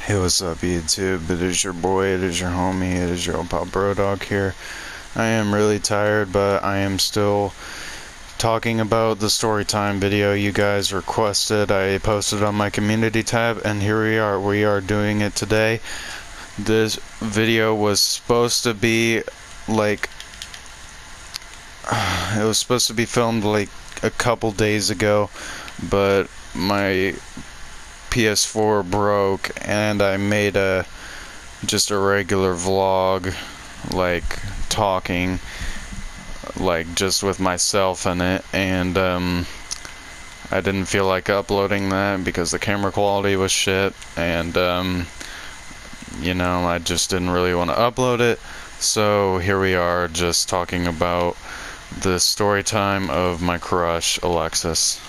Hey, what's up, YouTube? It is your boy, it is your homie, it is your old pal Brodog here. I am really tired, but I am still talking about the storytime video you guys requested. I posted on my community tab, and here we are. We are doing it today. This video was supposed to be like it was supposed to be filmed like a couple days ago, but my PS4 broke and I made just a regular vlog, like talking, like just with myself in it, and I didn't feel like uploading that because the camera quality was shit, and I just didn't really want to upload it. So here we are, just talking about the story time of my crush, Alexis.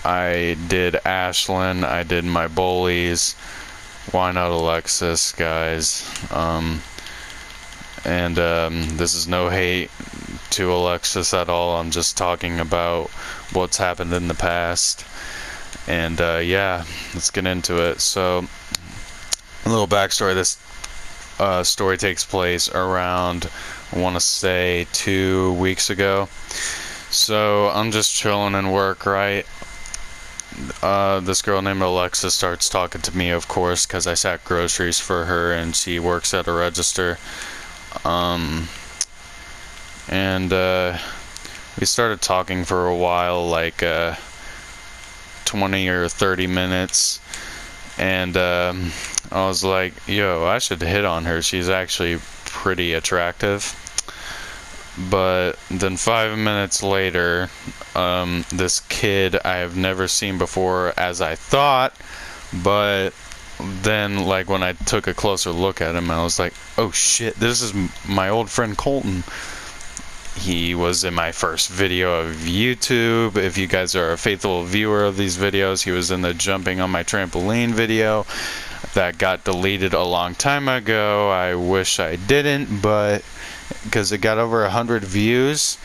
I did Ashlyn, I did my bullies. Why not Alexis, guys? This is no hate to Alexis at all. I'm just talking about what's happened in the past. And yeah, let's get into it. So, a little backstory. This story takes place around, I want to say, 2 weeks ago. So I'm just chilling in work, right? This girl named Alexis starts talking to me, of course, because I sack groceries for her and she works at a register. We started talking for a while, like 20 or 30 minutes. And I was like, yo, I should hit on her. She's actually pretty attractive. But then 5 minutes later, this kid I have never seen before, as I thought, but then, like, when I took a closer look at him, I was like, oh shit, this is my old friend Colton. He was in my first video of YouTube. If you guys are a faithful viewer of these videos, he was in the jumping on my trampoline video that got deleted a long time ago. I wish I didn't, but because it got over 100 views.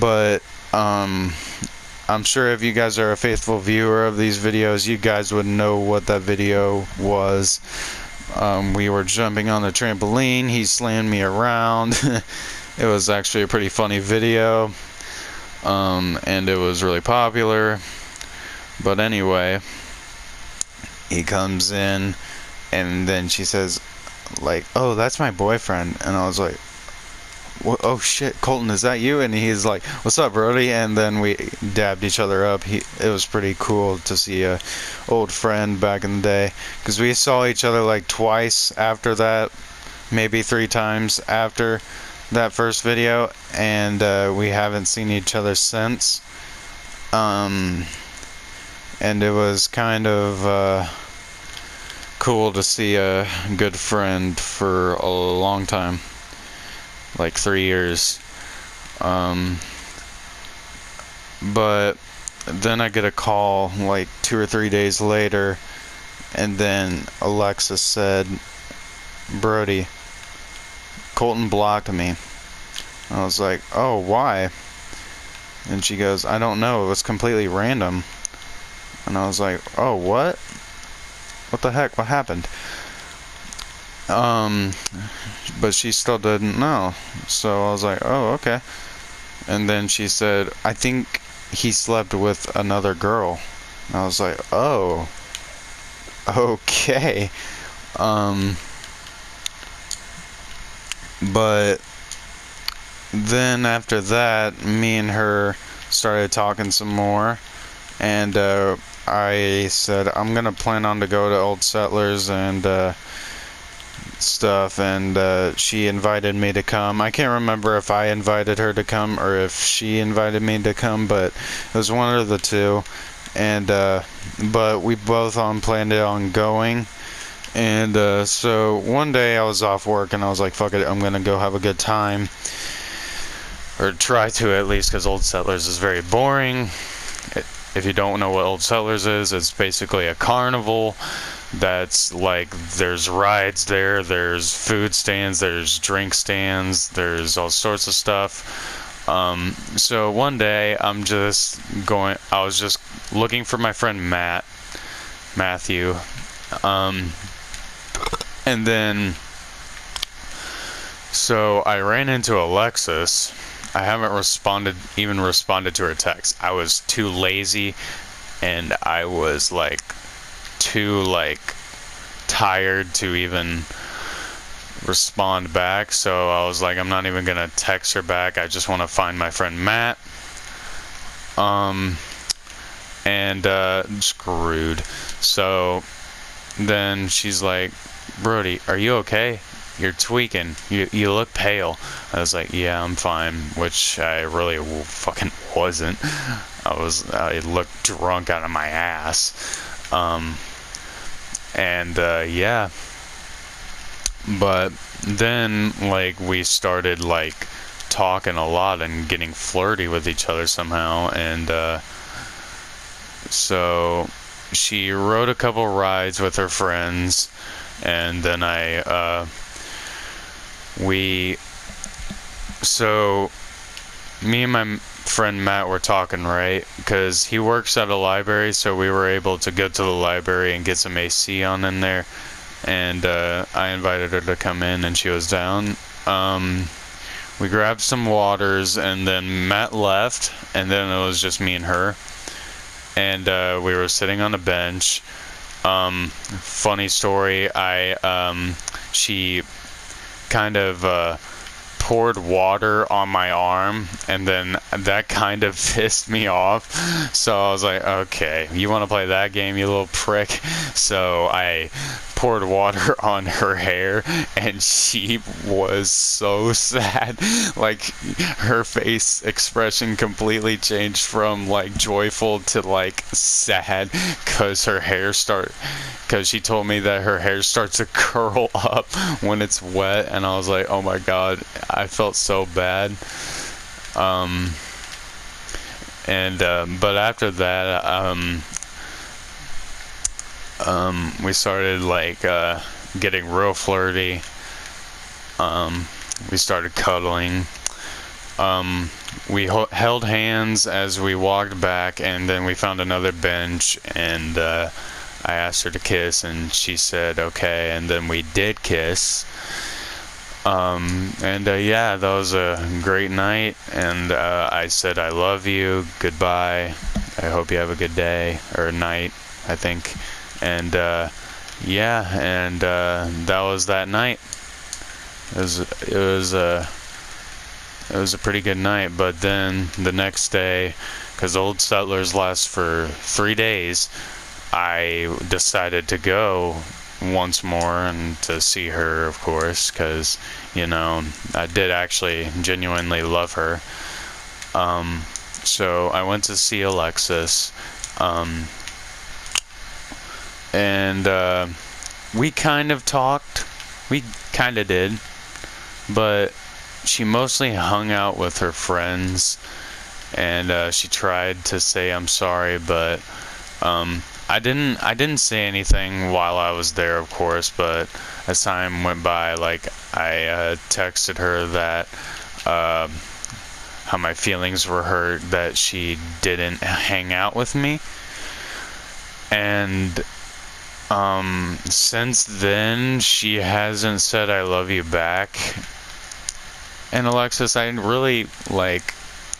But I'm sure if you guys are a faithful viewer of these videos, you guys would know what that video was. We were jumping on the trampoline, he slammed me around. It was actually a pretty funny video, and it was really popular. But anyway, he comes in and then she says, like, oh, that's my boyfriend. And I was like, oh shit, Colton, is that you? And he's like, what's up, Brody? And then we dabbed each other up. It was pretty cool to see a old friend back in the day, because we saw each other like twice after that, maybe 3 times after that first video, and we haven't seen each other since. And it was kind of cool to see a good friend for a long time, like 3 years. But then I get a call like 2 or 3 days later, and then Alexis said, Brody, Colton blocked me. I was like, oh, why? And she goes, I don't know, it was completely random. And I was like, oh, what? What the heck? What happened? But she still didn't know. So I was like, oh, okay. And then she said, I think he slept with another girl. And I was like, oh, okay. But then after that, me and her started talking some more, and I said, I'm gonna plan on to go to Old Settlers and stuff, and she invited me to come. I can't remember if I invited her to come or if she invited me to come, but it was one of the two. And but we both planned on going. And so one day I was off work and I was like, fuck it, I'm gonna go have a good time, or try to, at least, because Old Settlers is very boring. If you don't know what Old Settlers is, it's basically a carnival that's like, there's rides there, there's food stands, there's drink stands, there's all sorts of stuff. So one day I was just looking for my friend Matt, Matthew. And then, so I ran into Alexis. I haven't even responded to her text. I was too lazy, and I was like too tired to even respond back. So I was like, I'm not even gonna text her back. I just want to find my friend Matt. And screwed. So then she's like, Brody, are you okay? You're tweaking. You look pale. I was like, yeah, I'm fine, which I really fucking wasn't. I looked drunk out of my ass. Yeah. But then, like, we started, like, talking a lot and getting flirty with each other somehow, and, so she rode a couple rides with her friends, and then me and my friend Matt were talking, right? Because he works at a library, so we were able to go to the library and get some AC on in there. And I invited her to come in, and she was down. We grabbed some waters, and then Matt left, and then it was just me and her. And we were sitting on a bench. Funny story, she kind of poured water on my arm, and then that kind of pissed me off. So I was like, okay, you want to play that game, you little prick? So I poured water on her hair, and she was so sad. Like, her face expression completely changed from like joyful to like sad, because she told me that her hair starts to curl up when it's wet, and I was like, oh my god, I felt so bad. But after that, we started like getting real flirty. We started cuddling. We held hands as we walked back, and then we found another bench, and I asked her to kiss, and she said okay, and then we did kiss. Yeah, that was a great night, and I said I love you, goodbye, I hope you have a good day, or night, I think. And that was that night. It was a pretty good night. But then the next day, because Old Settlers lasts for 3 days, I decided to go once more and to see her, of course, because, you know, I did actually genuinely love her. So I went to see Alexis, and we kind of talked. We kind of did, but she mostly hung out with her friends, and she tried to say I'm sorry, but I didn't say anything while I was there, of course, but as time went by, like, I texted her that how my feelings were hurt that she didn't hang out with me. And since then, she hasn't said I love you back. And Alexis, I really, like,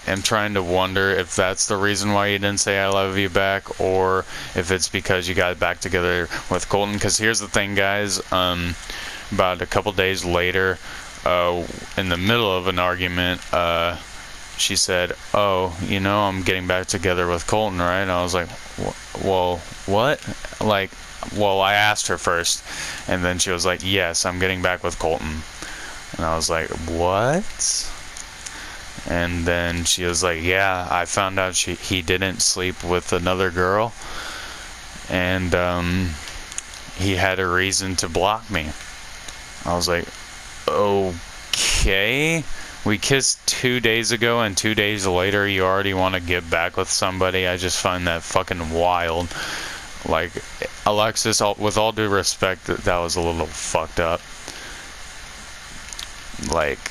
am trying to wonder if that's the reason why you didn't say I love you back, or if it's because you got back together with Colton. Because here's the thing, guys, about a couple days later, in the middle of an argument, she said, oh, you know, I'm getting back together with Colton, right? And I was like, well, what? Like, well, I asked her first, and then she was like, yes, I'm getting back with Colton. And I was like, what? And then she was like, yeah, I found out he didn't sleep with another girl, and he had a reason to block me. I was like, okay. We kissed 2 days ago, and 2 days later you already want to get back with somebody. I just find that fucking wild. Like, Alexis, with all due respect, that was a little fucked up. Like,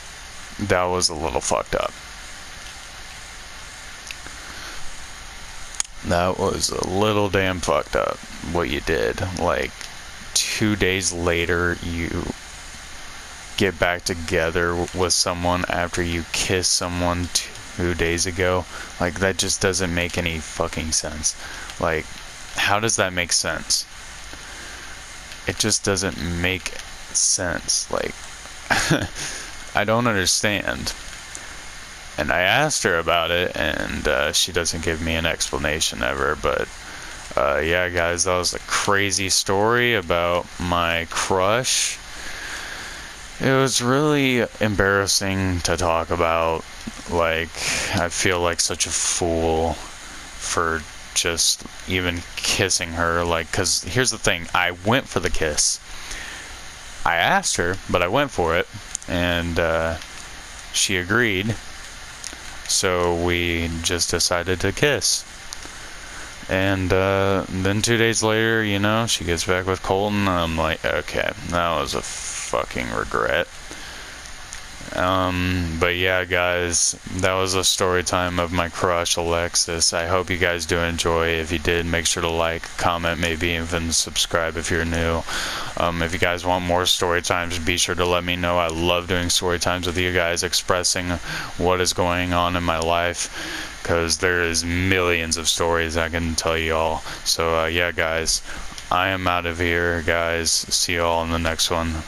that was a little fucked up. That was a little damn fucked up what you did. Like, 2 days later, you get back together with someone after you kissed someone 2 days ago. Like, that just doesn't make any fucking sense. Like, how does that make sense? It just doesn't make sense. Like, I don't understand. And I asked her about it, and she doesn't give me an explanation ever. But yeah, guys, that was a crazy story about my crush. It was really embarrassing to talk about. Like, I feel like such a fool for just even kissing her. Like, because here's the thing, I went for the kiss. I asked her, but I went for it, and she agreed. So we just decided to kiss. And then 2 days later, you know, she gets back with Colton, and I'm like, okay, that was a fucking regret. But yeah, guys, that was a story time of my crush, Alexis. I hope you guys do enjoy. If you did, make sure to like, comment, maybe even subscribe if you're new. If you guys want more story times, be sure to let me know. I love doing story times with you guys, expressing what is going on in my life, because there is millions of stories I can tell you all. So yeah, guys, I am out of here, guys. See you all in the next one.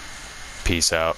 Peace out.